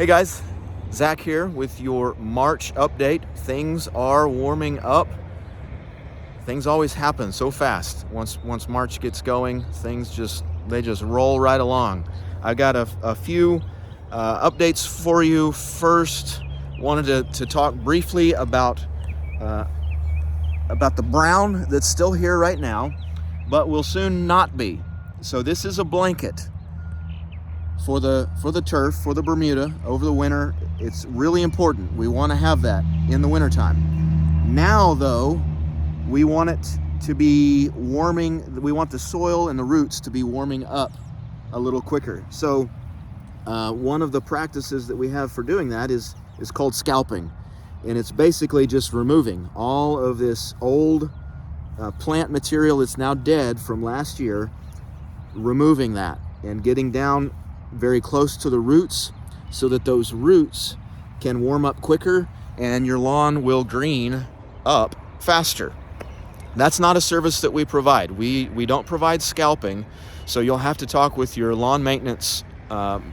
Hey guys, Zach here with your March update. Things are warming up. Things always happen so fast. Once March gets going, things just roll right along. I got a few updates for you. First, wanted to talk briefly about the brown that's still here right now, but will soon not be. So this is a blanket for the turf, for the Bermuda over the winter. It's really important. We want to have that in the wintertime. Now though, we want it to be warming. We want the soil and the roots to be warming up a little quicker. So one of the practices that we have for doing that is called scalping. And it's basically just removing all of this old plant material that's now dead from last year, removing that and getting down very close to the roots so that those roots can warm up quicker and your lawn will green up faster. That's not a service that we provide. We don't provide scalping, so you'll have to talk with your lawn maintenance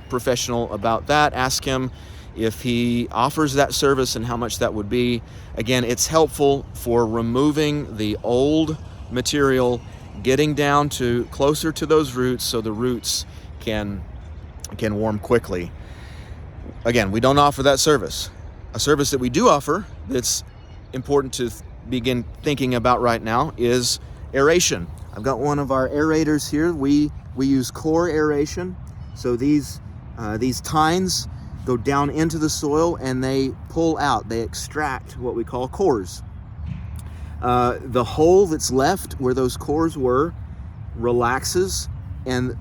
professional about that. Ask him if he offers that service and how much that would be. Again, it's helpful for removing the old material, getting down to closer to those roots so the roots can warm quickly. Again, we don't offer that service. A service that we do offer that's important to begin thinking about right now is aeration. I've got one of our aerators here. We use core aeration. So these tines go down into the soil and they pull out, they extract what we call cores. The hole that's left where those cores were relaxes, and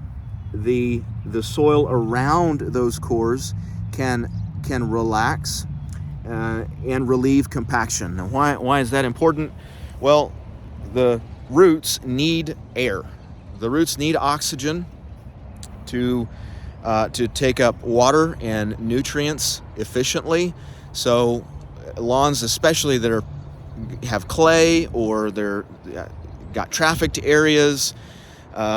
the soil around those cores can relax and relieve compaction. Now, why is that important? Well, the roots need air. The roots need oxygen to take up water and nutrients efficiently. So lawns, especially that have clay or they're got trafficked areas,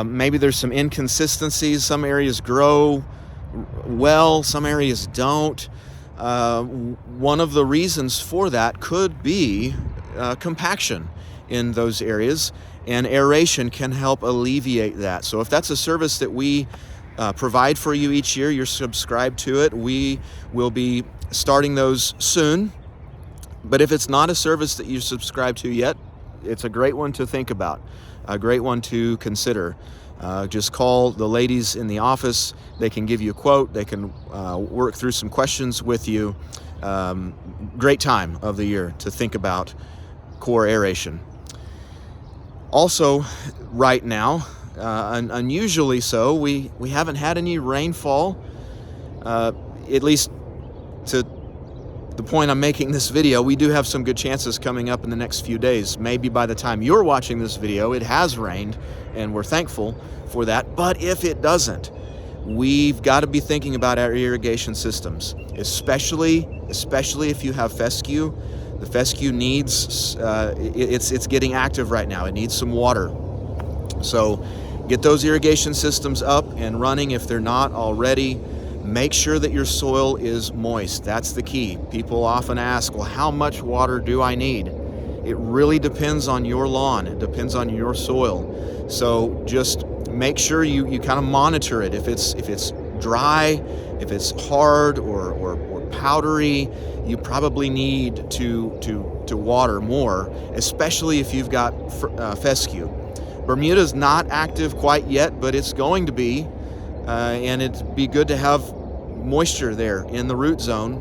maybe there's some inconsistencies. Some areas grow well, some areas don't. One of the reasons for that could be compaction in those areas, and aeration can help alleviate that. So if that's a service that we provide for you each year, you're subscribed to it, we will be starting those soon. But if it's not a service that you subscribe to yet, it's a great one to think about, a great one to consider. Just call the ladies in the office. They can give you a quote. They can work through some questions with you. Great time of the year to think about core aeration. Also, right now, unusually so, we haven't had any rainfall, at least to the point I'm making this video. We do have some good chances coming up in the next few days. Maybe by the time you're watching this video, it has rained, and we're thankful for that. But if it doesn't, we've got to be thinking about our irrigation systems, especially if you have fescue. The fescue needs, it's getting active right now. It needs some water. So get those irrigation systems up and running if they're not already. Make sure that your soil is moist. That's the key. People often ask, well, how much water do I need? It really depends on your lawn. It depends on your soil. So just make sure you kind of monitor it. If it's dry, if it's hard or powdery, you probably need to water more, especially if you've got fescue. Bermuda's not active quite yet, but it's going to be. And it'd be good to have moisture there in the root zone,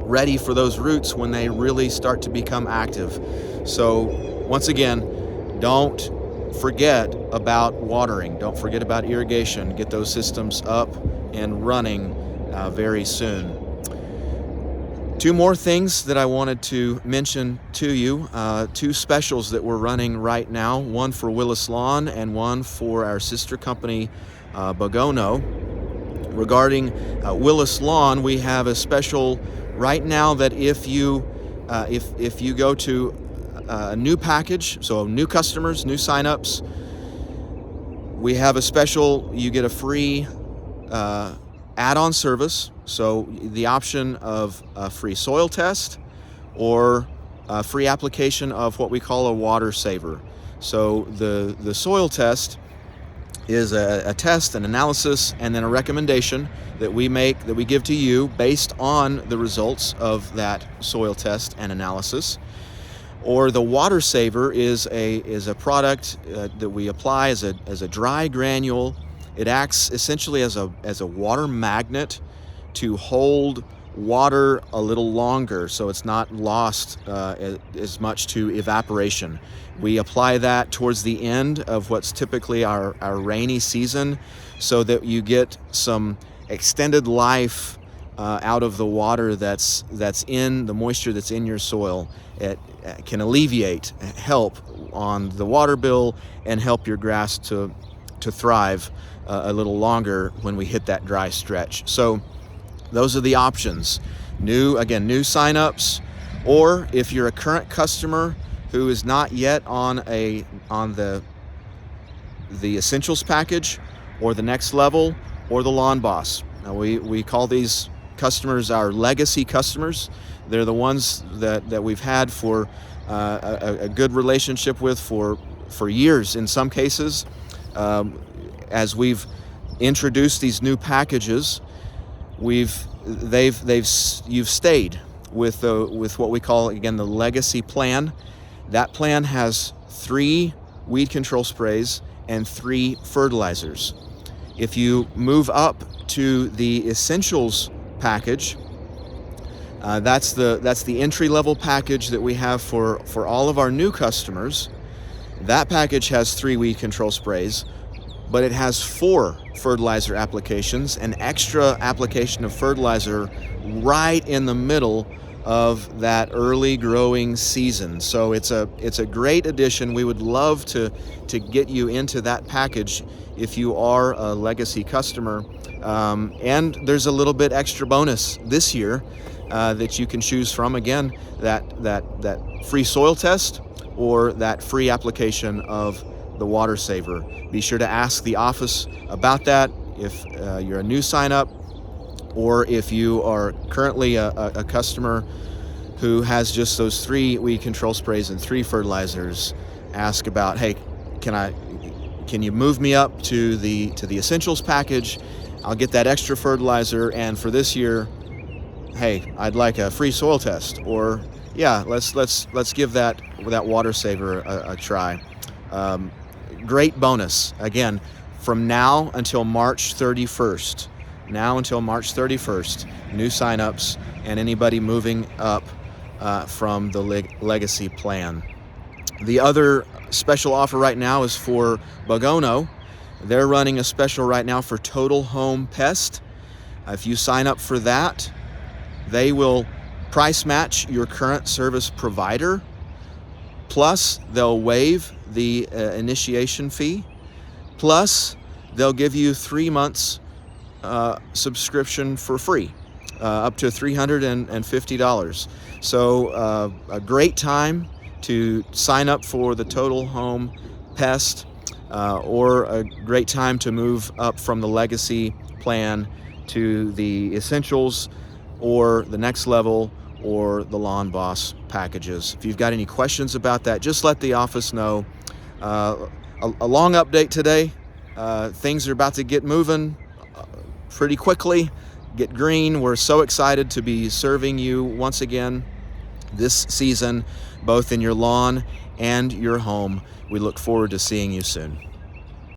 ready for those roots when they really start to become active. So once again, don't forget about watering. Don't forget about irrigation. Get those systems up and running very soon. Two more things that I wanted to mention to you. Two specials that we're running right now. One for Willis Lawn and one for our sister company, Bugono. Regarding Willis Lawn, we have a special right now that if you go to a new package, so new customers, new signups, we have a special. You get a free add-on service, so the option of a free soil test or a free application of what we call a water saver. So the soil test is a test, an analysis, and then a recommendation that we give to you based on the results of that soil test and analysis. Or the water saver is a product that we apply as a dry granule. It acts essentially as a water magnet to hold water a little longer, so it's not lost as much to evaporation. We apply that towards the end of what's typically our rainy season, so that you get some extended life out of the water that's in the moisture that's in your soil. It can help on the water bill and help your grass to thrive a little longer when we hit that dry stretch. So those are the options. New signups, or if you're a current customer who is not yet on the Essentials package or the Next Level or the Lawn Boss. Now we call these customers our legacy customers. They're the ones that we've had for a good relationship with for years in some cases. As we've introduced these new packages, you've stayed with what we call, again, the legacy plan. That plan has 3 weed control sprays and 3 fertilizers. If you move up to the Essentials package, that's the entry-level package that we have for all of our new customers. That package has 3 weed control sprays, but it has 4 fertilizer applications, an extra application of fertilizer right in the middle of that early growing season. So it's a great addition. We would love to get you into that package if you are a legacy customer. And there's a little bit extra bonus this year that you can choose from. Again, that free soil test or that free application of the water saver. Be sure to ask the office about that if you're a new sign up, or if you are currently a customer who has just those 3 weed control sprays and 3 fertilizers. Ask about, hey, can you move me up to the Essentials package? I'll get that extra fertilizer, and for this year, hey, I'd like a free soil test, or yeah, let's give that water saver a try. Great bonus, again, from now until March 31st. Now until March 31st, new signups and anybody moving up from the legacy plan. The other special offer right now is for Bugono. They're running a special right now for Total Home Pest. If you sign up for that, they will price match your current service provider, plus they'll waive the initiation fee, plus they'll give you 3 months subscription for free, up to $350. So a great time to sign up for the Total Home Pest, or a great time to move up from the legacy plan to the Essentials or the Next Level or the Lawn Boss packages. If you've got any questions about that, just let the office know. A long update today. Things are about to get moving pretty quickly, get green. We're so excited to be serving you once again this season, both in your lawn and your home. We look forward to seeing you soon.